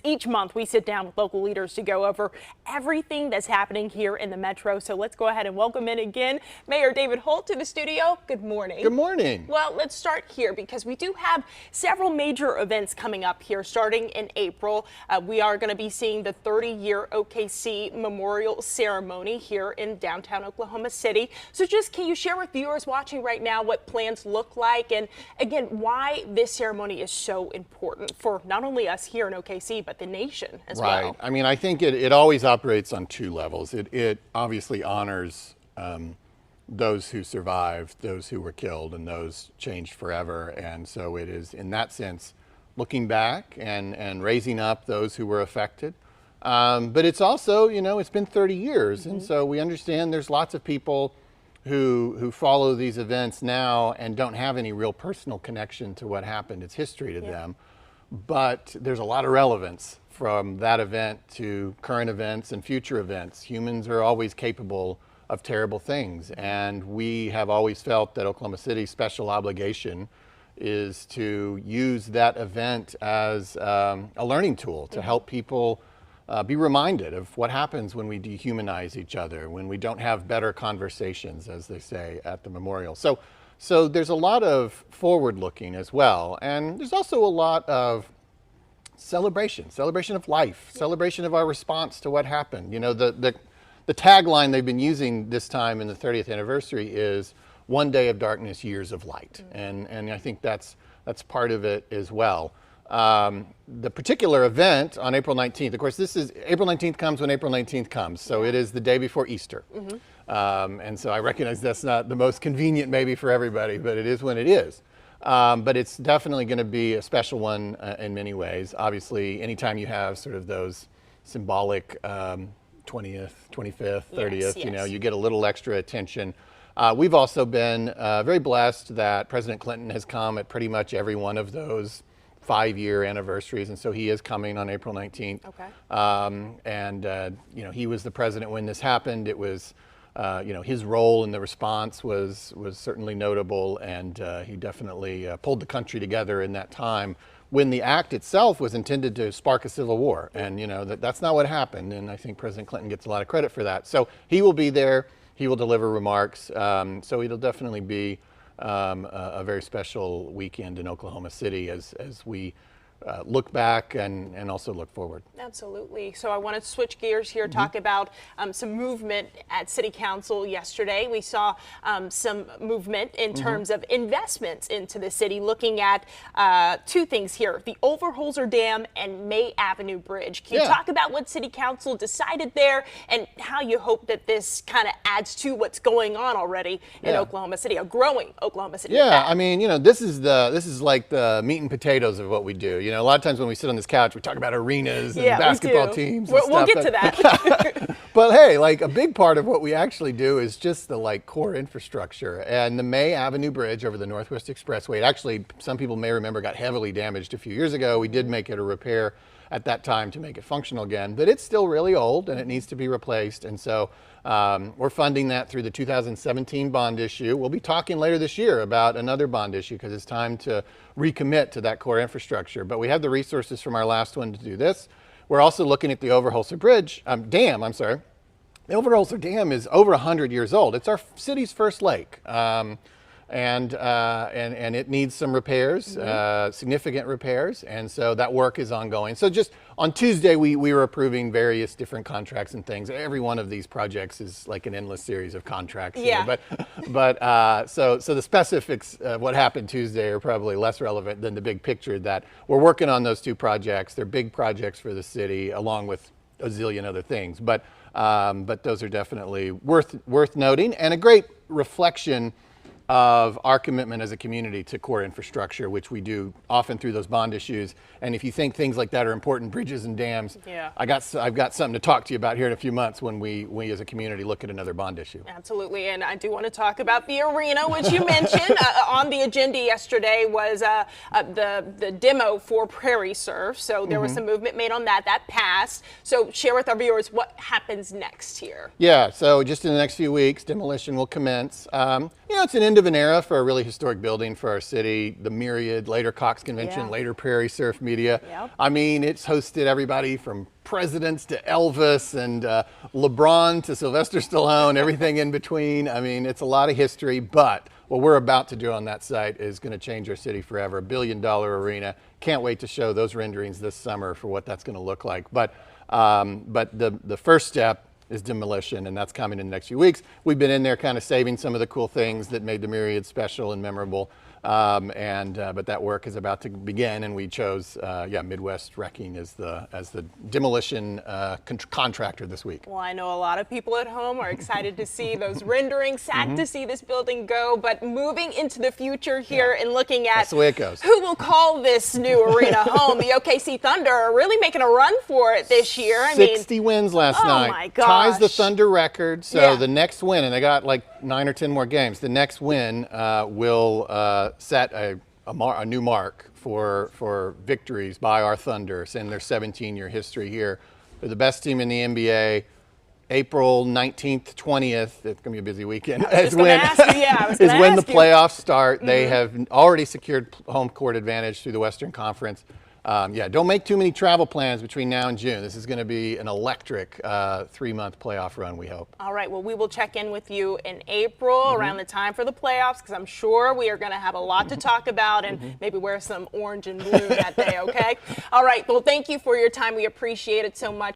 each month we sit down with local leaders to go over everything that's happening here in the Metro. So let's go ahead and welcome in again Mayor David Holt to the studio. Good morning. Good morning. Well, let's start here because we do have several major events coming up here starting in April. We are going to be seeing the 30-year OKC Memorial Ceremony here in downtown Oklahoma City. So just can you share with viewers watching right now what plans look like, and again, why this ceremony is so important for not only us here in OKC, but the nation as well? Right. I mean, I think it always operates on two levels. It obviously honors those who survived, those who were killed, and those changed forever. And so it is, in that sense, looking back and raising up those who were affected. But it's also, you know, it's been 30 years. And so we understand there's lots of people who follow these events now and don't have any real personal connection to what happened. It's history to them. But there's a lot of relevance from that event to current events and future events. Humans are always capable of terrible things, and we have always felt that Oklahoma City's special obligation is to use that event as a learning tool to help people be reminded of what happens when we dehumanize each other, when we don't have better conversations, as they say at the memorial. So there's a lot of forward looking as well. And there's also a lot of celebration of life, celebration of our response to what happened. You know, the tagline they've been using this time in the 30th anniversary is "One day of darkness, years of light." And I think that's part of it as well. The particular event on April 19th, of course, April 19th comes when April 19th comes. So it is the day before Easter. And so I recognize that's not the most convenient maybe for everybody, but it is when it is. But it's definitely going to be a special one in many ways. Obviously, anytime you have sort of those symbolic 20th, 25th, 30th, you know, you get a little extra attention. We've also been very blessed that President Clinton has come at pretty much every one of those 5-year anniversaries, and so he is coming on April 19th. You know, he was the president when this happened. It was, you know, his role in the response was certainly notable, and he definitely pulled the country together in that time when the act itself was intended to spark a civil war. And you know, that's not what happened, and I think President Clinton gets a lot of credit for that. So he will be there. He will deliver remarks. So it'll definitely be a very special weekend in Oklahoma City as we look back and also look forward. Absolutely. So I want to switch gears here, talk about some movement at City Council yesterday. We saw some movement in terms of investments into the city, looking at two things here, the Overholser Dam and May Avenue Bridge. Can you talk about what City Council decided there and how you hope that this kind of adds to what's going on already in Oklahoma City, a growing Oklahoma City? I mean, you know, this is like the meat and potatoes of what we do. You know, a lot of times when we sit on this couch, we talk about arenas and basketball teams. We'll get to that. But hey, like a big part of what we actually do is just the like core infrastructure. And the May Avenue Bridge over the Northwest Expressway, it actually, some people may remember, got heavily damaged a few years ago. We did make it a repair at that time to make it functional again, but it's still really old and it needs to be replaced. And so we're funding that through the 2017 bond issue. We'll be talking later this year about another bond issue because it's time to recommit to that core infrastructure. But we have the resources from our last one to do this. We're also looking at the Overholser Dam. The Overholser Dam is over 100 years old. It's our city's first lake. And it needs some repairs, significant repairs, and so that work is ongoing. So just on Tuesday, we were approving various different contracts and things. Every one of these projects is like an endless series of contracts. So the specifics of what happened Tuesday are probably less relevant than the big picture that we're working on those two projects. They're big projects for the city, along with a zillion other things. But those are definitely worth noting, and a great reflection of our commitment as a community to core infrastructure, which we do often through those bond issues. And if you think things like that are important, bridges and dams, I've got something to talk to you about here in a few months when we as a community look at another bond issue. Absolutely, and I do want to talk about the arena, which you mentioned. On the agenda yesterday was the demo for Prairie Surf, so there was some movement made on that. That passed. So share with our viewers what happens next here. Yeah, so just in the next few weeks, demolition will commence. it's an end of an era for a really historic building for our city. The Myriad, later Cox Convention, Yeah. later Prairie Surf Media. Yep. I mean, it's hosted everybody from presidents to Elvis and LeBron to Sylvester Stallone, everything in between. I mean, it's a lot of history, but what we're about to do on that site is going to change our city forever. $1 billion arena. Can't wait to show those renderings this summer for what that's going to look like. But the first step is demolition, and that's coming in the next few weeks. We've been in there kind of saving some of the cool things that made the Myriad special and memorable. But that work is about to begin, and we chose Midwest Wrecking as the demolition contractor this week. Well, I know a lot of people at home are excited to see those renderings, sad to see this building go, but moving into the future here and looking at That's the way it goes. who will call this new arena home. The OKC Thunder are really making a run for it this year. 60 wins last oh night. my Ties the gosh. Thunder record. So Yeah. the next win, and they got like 9 or 10 more games. The next win will set a new mark for victories by our Thunder in their 17-year history here. They're the best team in the NBA. April 19th, 20th, it's going to be a busy weekend, was gonna ask you, yeah, I was is gonna when the ask you. playoffs start. They have already secured home court advantage through the Western Conference. Don't make too many travel plans between now and June. This is going to be an electric 3-month playoff run, we hope. All right, well, we will check in with you in April around the time for the playoffs, because I'm sure we are going to have a lot to talk about and maybe wear some orange and blue that day, okay? All right, well, thank you for your time. We appreciate it so much.